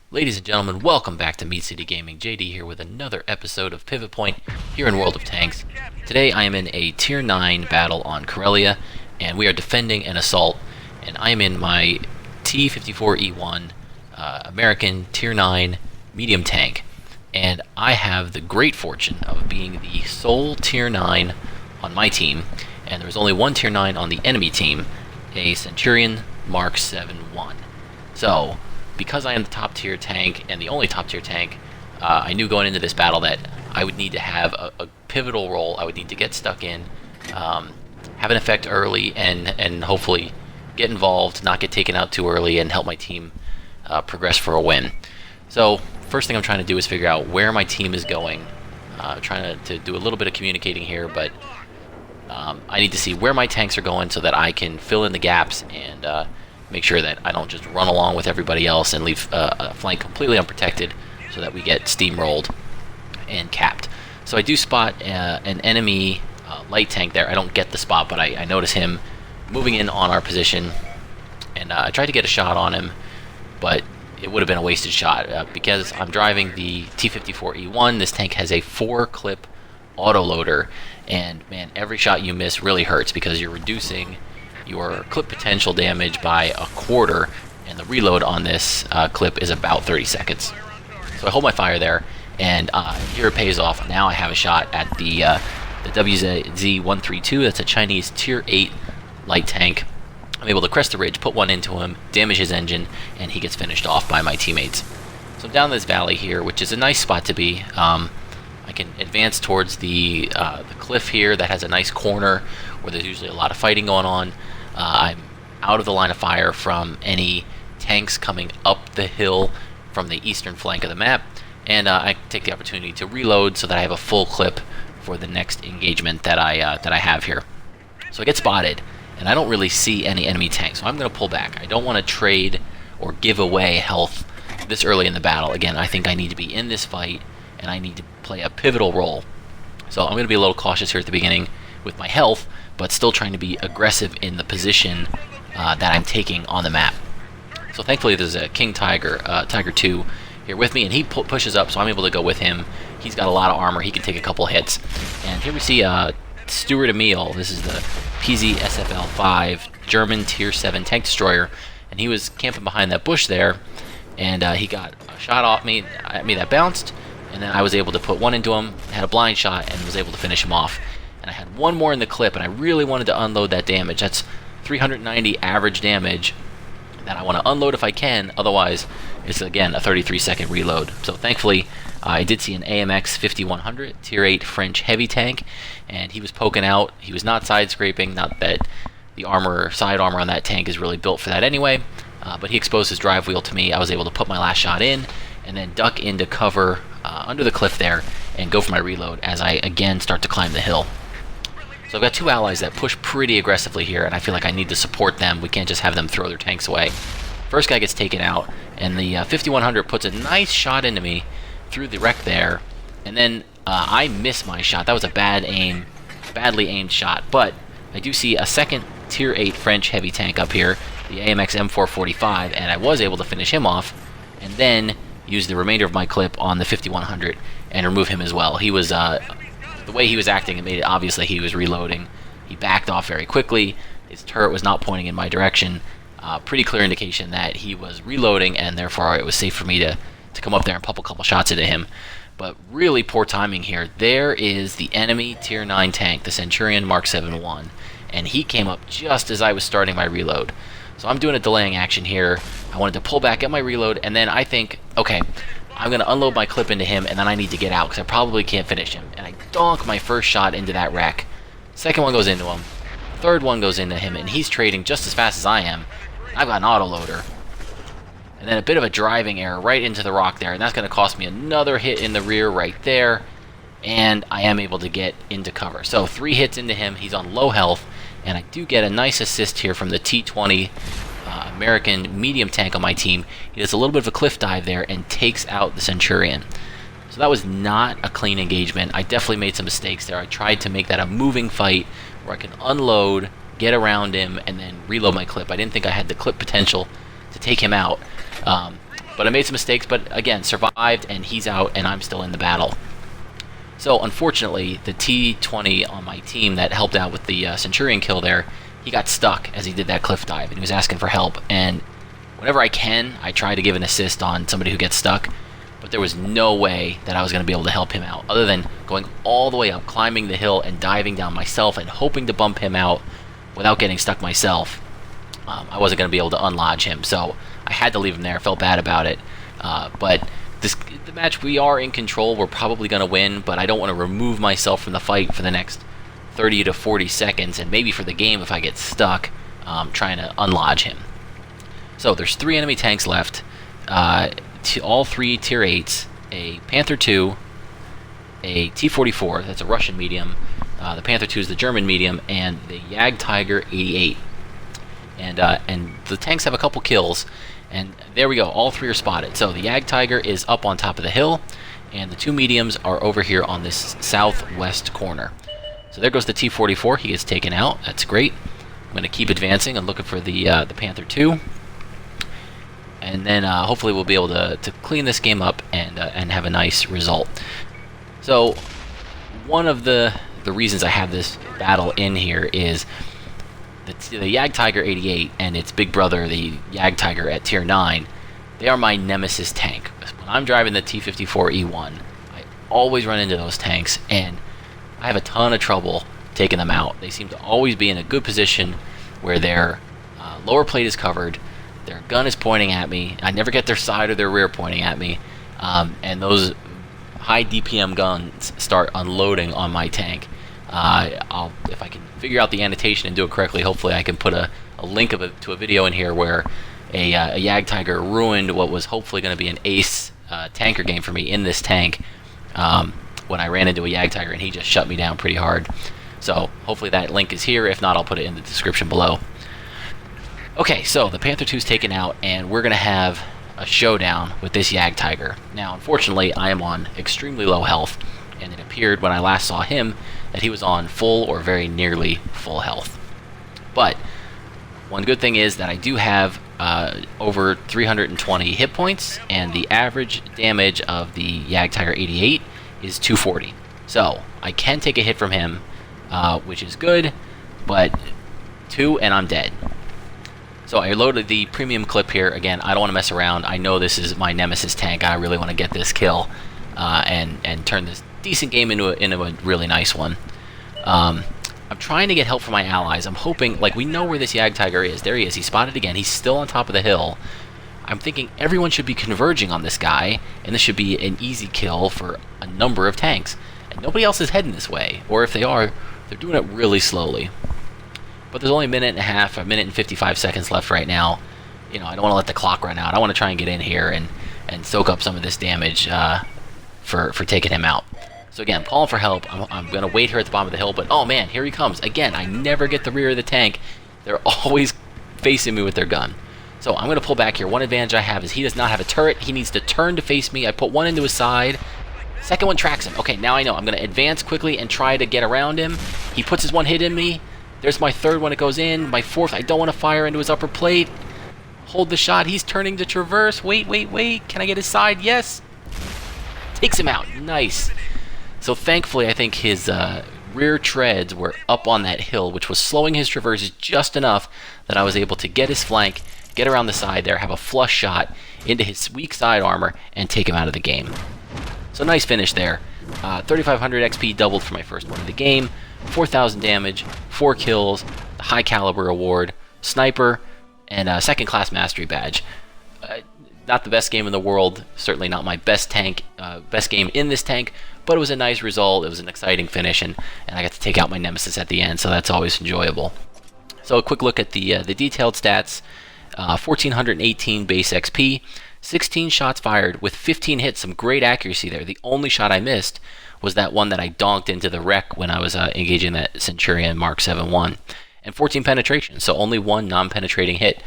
Ladies and gentlemen, welcome back to Meat City Gaming. JD here with another episode of Pivot Point here in World of Tanks. Today I am in a Tier 9 battle on Corellia, and we are defending an assault, and I am in my T54E1 American Tier 9 medium tank. And I have the great fortune of being the sole Tier 9 on my team, and there was only one Tier 9 on the enemy team, a Centurion Mark 7-1. So, because I am the top tier tank and the only top tier tank, I knew going into this battle that I would need to have a pivotal role. I would need to get stuck in, have an effect early, and hopefully get involved, not get taken out too early, and help my team progress for a win. So first thing I'm trying to do is figure out where my team is going. Trying to do a little bit of communicating here, but I need to see where my tanks are going so that I can fill in the gaps and make sure that I don't just run along with everybody else and leave a flank completely unprotected so that we get steamrolled and capped. So I do spot an enemy light tank there. I don't get the spot, but I notice him moving in on our position, and I tried to get a shot on him, but it would have been a wasted shot because I'm driving the T54E1. This tank has a 4-clip autoloader, and man, every shot you miss really hurts because you're reducing your clip potential damage by a quarter, and the reload on this clip is about 30 seconds. So I hold my fire there, and here it pays off. Now I have a shot at the WZ-132. That's a Chinese Tier 8 light tank. I'm able to crest the ridge, put one into him, damage his engine, and he gets finished off by my teammates. So I'm down this valley here, which is a nice spot to be. I can advance towards the cliff here that has a nice corner where there's usually a lot of fighting going on. I'm out of the line of fire from any tanks coming up the hill from the eastern flank of the map, and I take the opportunity to reload so that I have a full clip for the next engagement that I have here. So I get spotted, and I don't really see any enemy tanks, so I'm going to pull back. I don't want to trade or give away health this early in the battle. Again, I think I need to be in this fight, and I need to play a pivotal role. So I'm going to be a little cautious here at the beginning with my health, but still trying to be aggressive in the position that I'm taking on the map. So thankfully there's a King Tiger, Tiger 2 here with me, and he pushes up, so I'm able to go with him. He's got a lot of armor, he can take a couple hits. And here we see Stuart Emil. This is the PZ-SFL-5 German Tier 7 tank destroyer, and he was camping behind that bush there, and he got a shot off me at me that bounced, and then I was able to put one into him, had a blind shot, and was able to finish him off. And I had one more in the clip, and I really wanted to unload that damage. That's 390 average damage that I want to unload if I can, otherwise it's again a 33-second reload. So thankfully I did see an AMX 5100 Tier 8 French heavy tank, and he was poking out. He was not side scraping, not that the side armor on that tank is really built for that anyway, but he exposed his drive wheel to me. I was able to put my last shot in and then duck into cover under the cliff there and go for my reload as I again start to climb the hill. So I've got two allies that push pretty aggressively here, and I feel like I need to support them. We can't just have them throw their tanks away. First guy gets taken out, and the 5100 puts a nice shot into me through the wreck there, and then I miss my shot. That was a badly aimed shot, but I do see a second Tier 8 French heavy tank up here, the AMX M445, and I was able to finish him off, and then use the remainder of my clip on the 5100 and remove him as well. He was the way he was acting, it made it obvious that he was reloading. He backed off very quickly. His turret was not pointing in my direction. Pretty clear indication that he was reloading, and therefore it was safe for me to come up there and pump a couple shots into him. But really poor timing here. There is the enemy Tier 9 tank, the Centurion Mark 7-1, and he came up just as I was starting my reload. So I'm doing a delaying action here. I wanted to pull back at my reload, and then I think, okay, I'm going to unload my clip into him, and then I need to get out because I probably can't finish him. And I donk my first shot into that wreck. Second one goes into him. Third one goes into him, and he's trading just as fast as I am. I've got an autoloader. And then a bit of a driving error right into the rock there, and that's going to cost me another hit in the rear right there. And I am able to get into cover. So 3 hits into him. He's on low health, and I do get a nice assist here from the T20 American medium tank on my team. He does a little bit of a cliff dive there and takes out the Centurion. So that was not a clean engagement. I definitely made some mistakes there. I tried to make that a moving fight where I can unload, get around him, and then reload my clip. I didn't think I had the clip potential to take him out. But I made some mistakes, but again, survived, and he's out, and I'm still in the battle. So unfortunately, the T20 on my team that helped out with the Centurion kill there, he got stuck as he did that cliff dive, and he was asking for help. And whenever I can, I try to give an assist on somebody who gets stuck, but there was no way that I was going to be able to help him out, other than going all the way up, climbing the hill, and diving down myself, and hoping to bump him out without getting stuck myself. I wasn't going to be able to unlodge him, so I had to leave him there. I felt bad about it, but the match, we are in control. We're probably going to win, but I don't want to remove myself from the fight for the next 30 to 40 seconds, and maybe for the game if I get stuck trying to unlodge him. So there's 3 enemy tanks left, all 3 tier 8s, a Panther 2, a T54, that's a Russian medium, the Panther 2 is the German medium, and the Jagdtiger 88. And the tanks have a couple kills, and there we go, all 3 are spotted. So the Jagdtiger is up on top of the hill, and the 2 mediums are over here on this southwest corner. So there goes the T44, he gets taken out, that's great. I'm going to keep advancing and looking for the Panther 2. And then hopefully we'll be able to clean this game up and have a nice result. So one of the reasons I have this battle in here is the Jagdtiger 88 and its big brother, the Jagdtiger at tier 9, they are my nemesis tank. When I'm driving the T54E1, I always run into those tanks, and I have a ton of trouble taking them out. They seem to always be in a good position where their lower plate is covered, their gun is pointing at me, I never get their side or their rear pointing at me, and those high DPM guns start unloading on my tank. If I can figure out the annotation and do it correctly, hopefully I can put a link to a video in here where a Jagdtiger ruined what was hopefully going to be an ace tanker game for me in this tank when I ran into a Jagdtiger, and he just shut me down pretty hard. So hopefully that link is here. If not, I'll put it in the description below. Okay, so the Panther 2 is taken out, and we're going to have a showdown with this Jagdtiger. Now, unfortunately, I am on extremely low health, and it appeared when I last saw him that he was on full or very nearly full health. But one good thing is that I do have over 320 hit points, and the average damage of the Jagdtiger 88 is 240. So I can take a hit from him, which is good, but 2 and I'm dead. So I loaded the premium clip here. Again, I don't want to mess around. I know this is my nemesis tank. I really want to get this kill and turn this decent game into a really nice one. I'm trying to get help from my allies. I'm hoping, like, we know where this Jagdtiger is. There he is. He's spotted again. He's still on top of the hill. I'm thinking everyone should be converging on this guy, and this should be an easy kill for a number of tanks. And nobody else is heading this way. Or if they are, they're doing it really slowly. But there's only a minute and a half, a minute and 55 seconds left right now. You know, I don't want to let the clock run out. I want to try and get in here and soak up some of this damage for taking him out. So again, I'm calling for help. I'm going to wait here at the bottom of the hill, but oh man, here he comes. Again, I never get the rear of the tank. They're always facing me with their gun. So I'm going to pull back here. One advantage I have is he does not have a turret. He needs to turn to face me. I put one into his side. Second one tracks him. Okay, now I know. I'm going to advance quickly and try to get around him. He puts his one hit in me. There's my third one. It goes in. My fourth, I don't want to fire into his upper plate. Hold the shot. He's turning to traverse. Wait. Can I get his side? Yes. Takes him out. Nice. So thankfully, I think his rear treads were up on that hill, which was slowing his traverses just enough that I was able to get his flank, get around the side there, have a flush shot into his weak side armor, and take him out of the game. So nice finish there. 3,500 XP doubled for my first one of the game, 4,000 damage, 4 kills, the high caliber award, sniper, and a second class mastery badge. Not the best game in the world, certainly not my best game in this tank, but it was a nice result. It was an exciting finish, and I got to take out my nemesis at the end, so that's always enjoyable. So a quick look at the detailed stats. 1,418 base XP, 16 shots fired with 15 hits, some great accuracy there. The only shot I missed was that one that I donked into the wreck when I was engaging that Centurion Mark 7-1. And 14 penetration, so only one non-penetrating hit.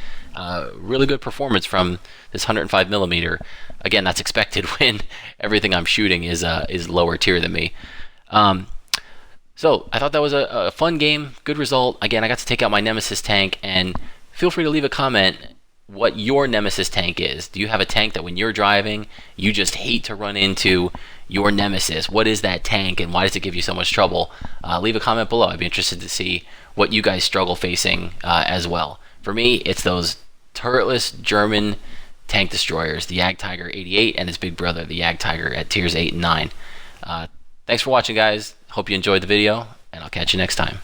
Really good performance from this 105mm. Again, that's expected when everything I'm shooting is lower tier than me. So I thought that was a fun game, good result. Again, I got to take out my nemesis tank, and feel free to leave a comment what your nemesis tank is. Do you have a tank that when you're driving, you just hate to run into your nemesis? What is that tank, and why does it give you so much trouble? Leave a comment below. I'd be interested to see what you guys struggle facing as well. For me, it's those turretless German tank destroyers, the Jagdtiger 88 and his big brother, the Jagdtiger at tiers 8 and 9. Thanks for watching, guys. Hope you enjoyed the video, and I'll catch you next time.